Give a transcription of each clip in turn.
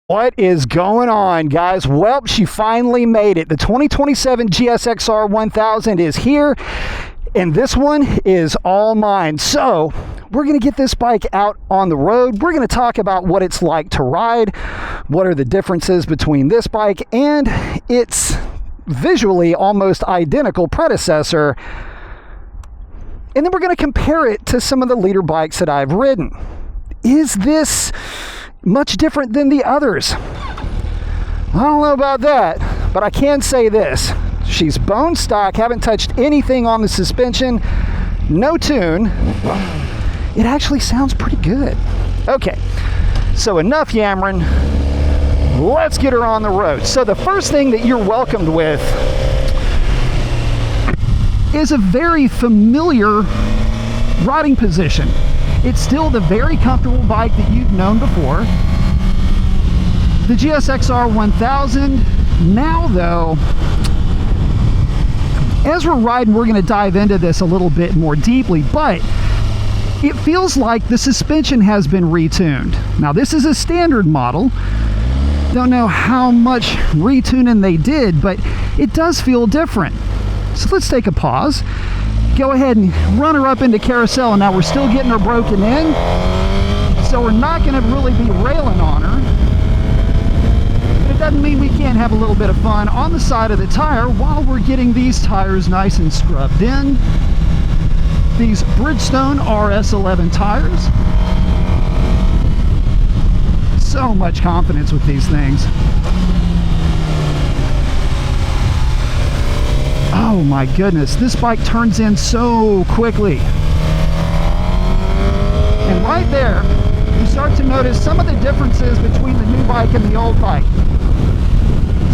What is going on, guys? Well, she finally made it. The 2027 GSXR 1000 is here, and this one is all mine. So we're going to get this bike out on the road. We're going to talk about what it's like to ride, what are the differences between this bike and its visually almost identical predecessor, and then we're going to compare it to some of the leader bikes that I've ridden. Is this much different than the others? I don't know about that, but I can say this. She's bone stock, haven't touched anything on the suspension, no tune. It actually sounds pretty good. Okay, so enough yammering. Let's get her on the road. So the first thing that you're welcomed with is a very familiar riding position. It's still the very comfortable bike that you've known before. The GSXR 1000. Now though, as we're riding, we're going to dive into this a little bit more deeply, but it feels like the suspension has been retuned. Now this is a standard model. Don't know how much retuning they did, but it does feel different. So let's take a pause. Go ahead and run her up into carousel, and now we're still getting her broken in, so we're not going to really be railing on her, but it doesn't mean we can't have a little bit of fun on the side of the tire while we're getting these tires nice and scrubbed in. These Bridgestone RS11 tires. So much confidence with these things. Oh my goodness, this bike turns in so quickly. And right there, you start to notice some of the differences between the new bike and the old bike.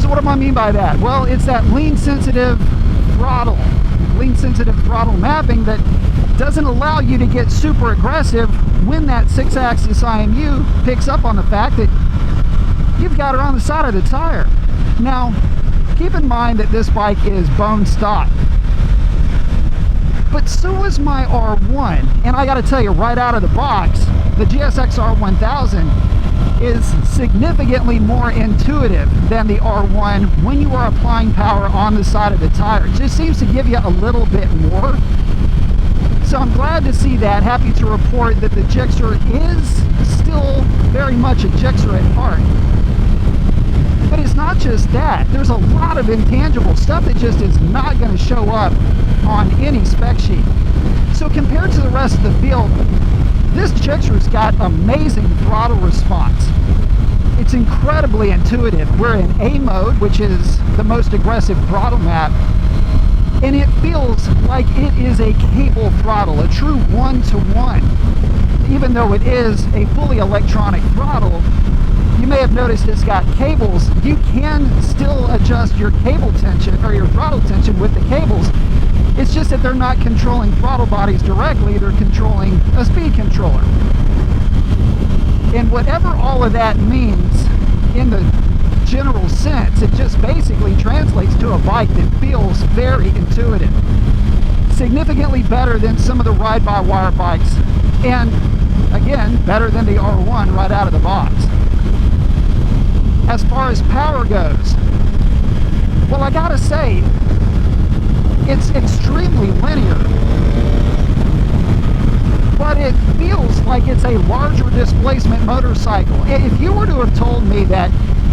So what do I mean by that? Well, it's that lean sensitive throttle mapping that doesn't allow you to get super aggressive when that 6-axis IMU picks up on the fact that you've got her on the side of the tire. Now, keep in mind that this bike is bone stock, but so is my R1, and I got to tell you right out of the box, the GSXR 1000 is significantly more intuitive than the R1 when you are applying power on the side of the tire. It just seems to give you a little bit more. So I'm glad to see that. Happy to report that the Gixxer is still very much a Gixxer at heart. But it's not just that. There's a lot of intangible stuff that just is not going to show up on any spec sheet. So compared to the rest of the field, this Gixxer's got amazing throttle response. It's incredibly intuitive. We're in A mode, which is the most aggressive throttle map, and it feels like it is a cable throttle, a true one-to-one. Even though it is a fully electronic throttle, you may have noticed it's got cables. You can still adjust your cable tension or your throttle tension with the cables. It's just that they're not controlling throttle bodies directly, they're controlling a speed controller. And whatever all of that means in the general sense, it just basically translates to a bike that feels very intuitive. Significantly better than some of the ride-by-wire bikes, and again, better than the R1 right out of the box. As far as power goes, well, I gotta say, it's extremely linear, but it feels like it's a larger displacement motorcycle. If you were to have told me that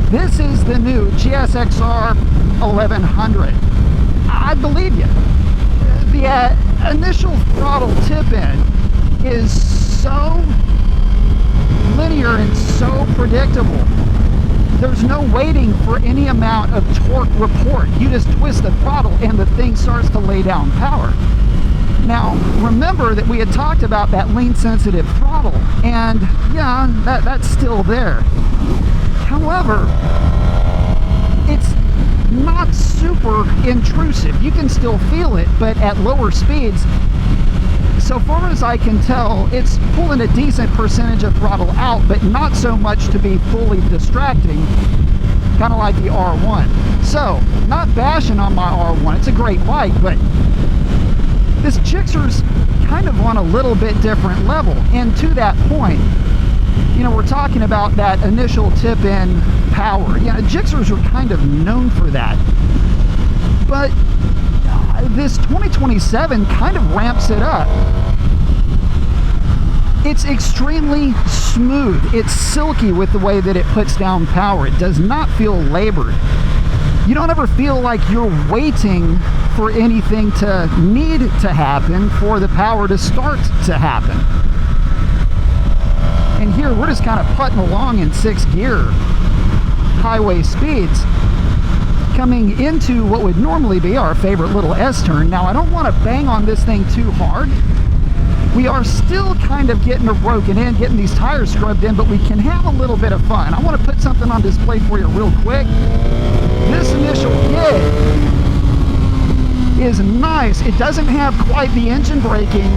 this is the new GSXR 1100, I'd believe you. The initial throttle tip-in is so linear and so predictable. There's no waiting for any amount of torque report. You just twist the throttle and the thing starts to lay down power. Now, remember that we had talked about that lean sensitive throttle, and yeah, that's still there. However, it's not super intrusive. You can still feel it, but at lower speeds, so far as I can tell, it's pulling a decent percentage of throttle out, but not so much to be fully distracting, kind of like the R1. So, not bashing on my R1, it's a great bike, but this Gixxer's kind of on a little bit different level. And to that point, you know, we're talking about that initial tip-in power. Yeah, Gixxers are kind of known for that. But this 2027 kind of ramps it up. It's extremely smooth. It's silky with the way that it puts down power. It does not feel labored. You don't ever feel like you're waiting for anything to need to happen for the power to start to happen. And here we're just kind of putting along in 6th gear, highway speeds, coming into what would normally be our favorite little S-turn. Now, I don't want to bang on this thing too hard. We are still kind of getting it broken in, getting these tires scrubbed in, but we can have a little bit of fun. I want to put something on display for you real quick. This initial hit is nice. It doesn't have quite the engine braking,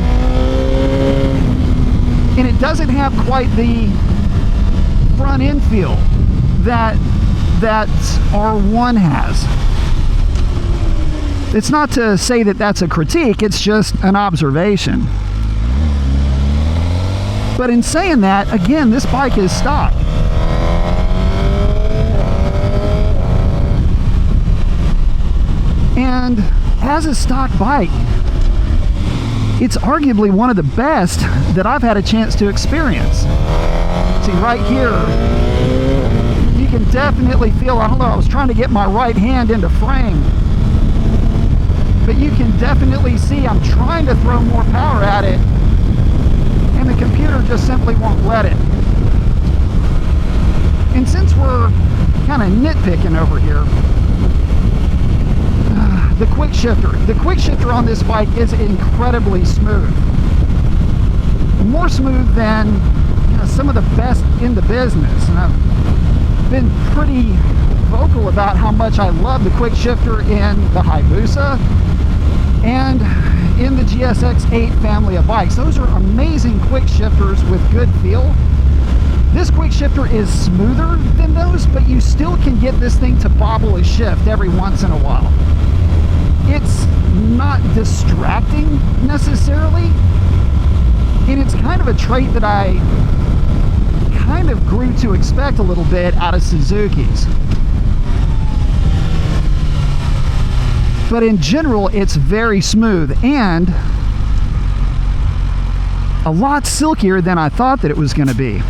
and it doesn't have quite the front end feel that R1 has. It's not to say that that's a critique, it's just an observation. But in saying that, again, this bike is stock. And as a stock bike, it's arguably one of the best that I've had a chance to experience. See, right here, you can definitely feel, I don't know, I was trying to get my right hand into frame, but you can definitely see I'm trying to throw more power at it, and the computer just simply won't let it. And since we're kind of nitpicking over here, the quick shifter on this bike is incredibly smooth. More smooth than, you know, some of the best in the business. And I've been pretty vocal about how much I love the quick shifter in the Hayabusa and in the GSX-8 family of bikes. Those are amazing quick shifters with good feel. This quick shifter is smoother than those, but you still can get this thing to bobble a shift every once in a while. It's not distracting necessarily, and it's kind of a trait that I kind of grew to expect a little bit out of Suzuki's. But in general, it's very smooth and a lot silkier than I thought that it was going to be.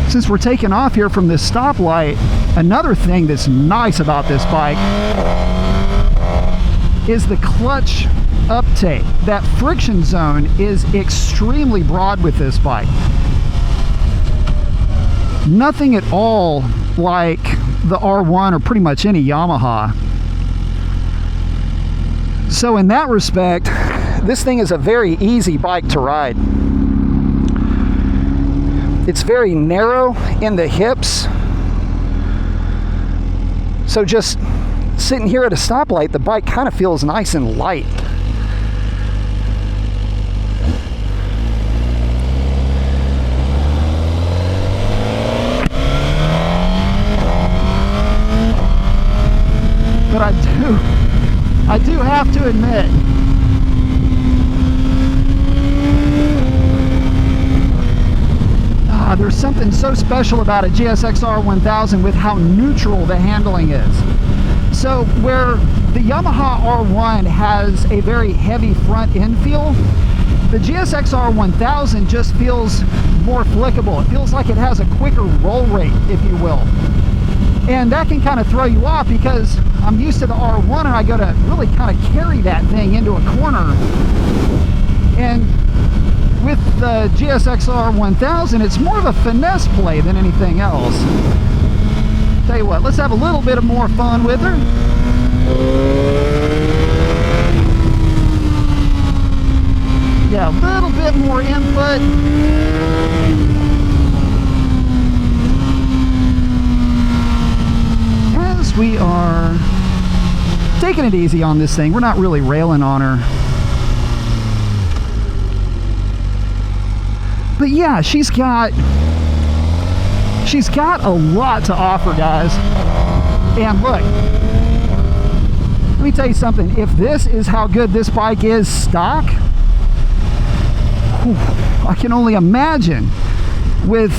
Since we're taking off here from this stoplight, another thing that's nice about this bike is the clutch uptake. That friction zone is extremely broad with this bike. Nothing at all like the R1 or pretty much any Yamaha. So in that respect, this thing is a very easy bike to ride. It's very narrow in the hips. So just sitting here at a stoplight, the bike kind of feels nice and light. But I do have to admit, there's something so special about a GSXR 1000 with how neutral the handling is. So where the Yamaha R1 has a very heavy front end feel, the GSXR 1000 just feels more flickable. It feels like it has a quicker roll rate, if you will. And that can kind of throw you off because I'm used to the R1 and I go to really kind of carry that thing into a corner. And with the GSXR 1000, it's more of a finesse play than anything else. Tell you what, let's have a little bit of more fun with her. Yeah, a little bit more input. As we are taking it easy on this thing, we're not really railing on her. But yeah, she's got a lot to offer, guys. And look, let me tell you something. If this is how good this bike is stock, whew, I can only imagine with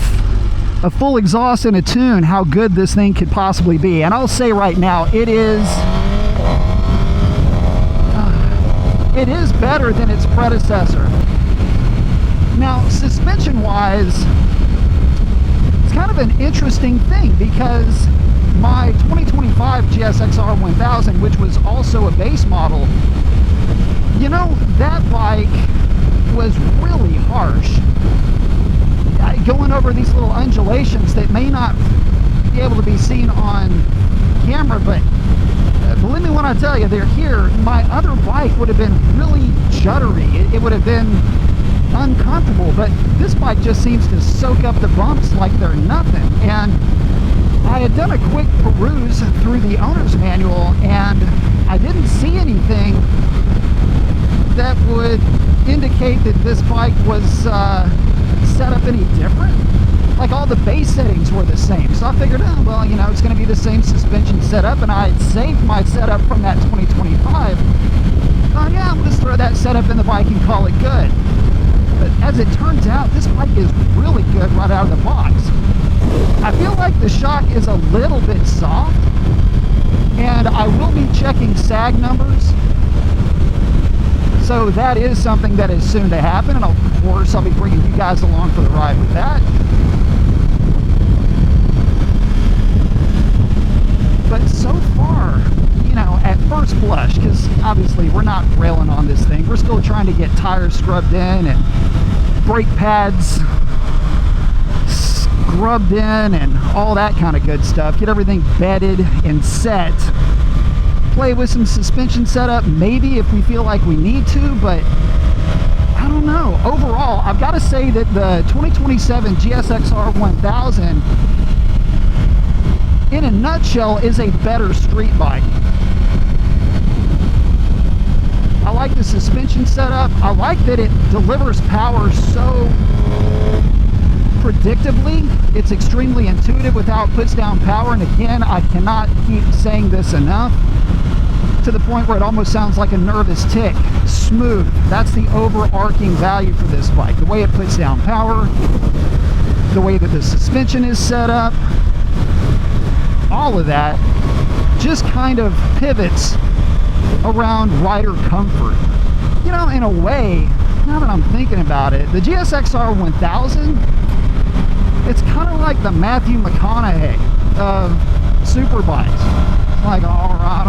a full exhaust and a tune how good this thing could possibly be. And I'll say right now, it is better than its predecessor. Now, suspension wise, it's kind of an interesting thing, because my 2025 GSXR 1000, which was also a base model, you know, that bike was really harsh. Going over these little undulations that may not be able to be seen on camera, but believe me when I tell you, they're here. My other bike would have been really juddery. It would have been uncomfortable, but this bike just seems to soak up the bumps like they're nothing. And I had done a quick peruse through the owner's manual, and I didn't see anything that would indicate that this bike was set up any different. Like, all the base settings were the same, so I figured, oh, well, you know, it's going to be the same suspension setup, and I had saved my setup from that 2025. Oh yeah, I'm going to throw that setup in the bike and call it good. But as it turns out, this bike is really good right out of the box. I feel like the shock is a little bit soft, and I will be checking sag numbers, so that is something that is soon to happen, and of course I'll be bringing you guys along for the ride with that. But so far, you know, at first blush, because obviously we're not railing on this thing, we're still trying to get tires scrubbed in and brake pads scrubbed in and all that kind of good stuff, get everything bedded and set, play with some suspension setup maybe if we feel like we need to, but I don't know. Overall, I've got to say that the 2027 GSXR 1000 in a nutshell is a better street bike. I like the suspension setup. I like that it delivers power so predictably. It's extremely intuitive with how it puts down power, and again, I cannot keep saying this enough, to the point where it almost sounds like a nervous tick. Smooth. That's the overarching value for this bike. The way it puts down power, the way that the suspension is set up, all of that just kind of pivots around rider comfort. You know, in a way, now that I'm thinking about it, the GSXR 1000, it's kind of like the Matthew McConaughey of superbikes. Like, all right.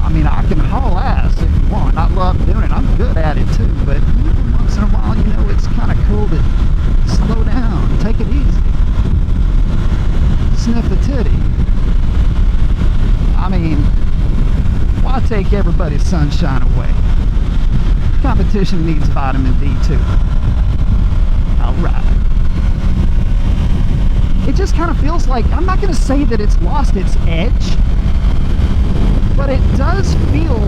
I mean, I can haul ass if you want. I love doing it. I'm good at it too. But once in a while, you know, it's kind of cool to slow down, take it easy, sniff a titty. I mean, why take everybody's sunshine away? Competition needs vitamin D too. All right. It just kind of feels like, I'm not going to say that it's lost its edge, but it does feel,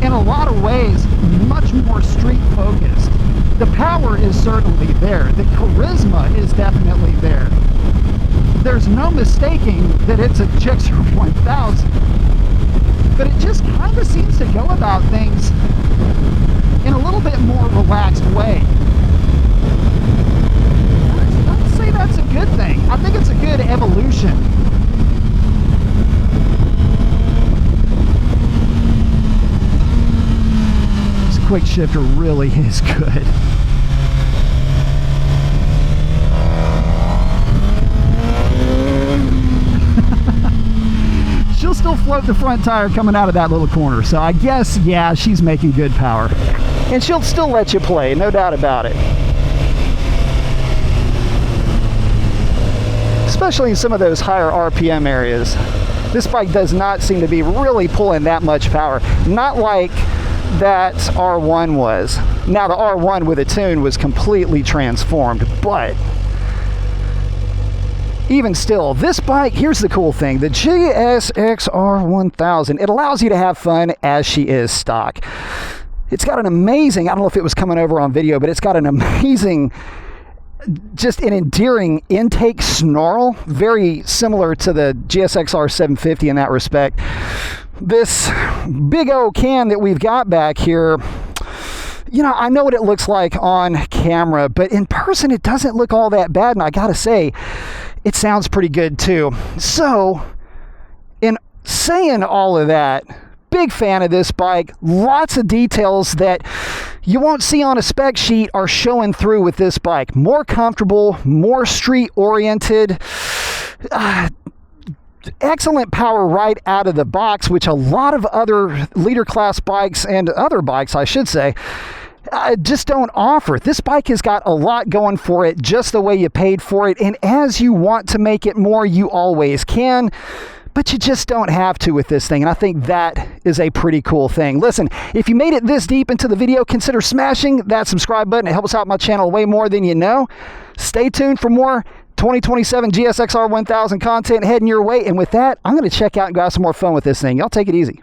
in a lot of ways, much more street focused. The power is certainly there. The charisma is definitely there. There's no mistaking that it's a GSXR 1000. But it just kind of seems to go about things in a little bit more relaxed way. I'd say that's a good thing. I think it's a good evolution. This quick shifter really is good. She'll still float the front tire coming out of that little corner, so I guess, yeah, she's making good power. And she'll still let you play, no doubt about it. Especially in some of those higher RPM areas. This bike does not seem to be really pulling that much power. Not like that R1 was. Now the R1 with a tune was completely transformed, but even still, this bike, here's the cool thing, the GSXR 1000, it allows you to have fun as she is stock. It's got an amazing, I don't know if it was coming over on video, but it's got an amazing, just an endearing intake snarl, very similar to the GSXR 750 in that respect. This big old can that we've got back here, You know, I know what it looks like on camera, but in person it doesn't look all that bad, and I gotta say, it sounds pretty good too. So, in saying all of that, big fan of this bike. Lots of details that you won't see on a spec sheet are showing through with this bike. More comfortable, more street oriented, excellent power right out of the box, which a lot of other leader class bikes, and other bikes I should say, just don't offer. This bike has got a lot going for it, just the way you paid for it, and as you want to make it more, you always can, but you just don't have to with this thing, and I think that is a pretty cool thing. Listen, if you made it this deep into the video, consider smashing that subscribe button. It helps out my channel way more than you know. Stay tuned for more 2027 GSXR 1000 content heading your way, and with that, I'm going to check out and go have some more fun with this thing. Y'all take it easy.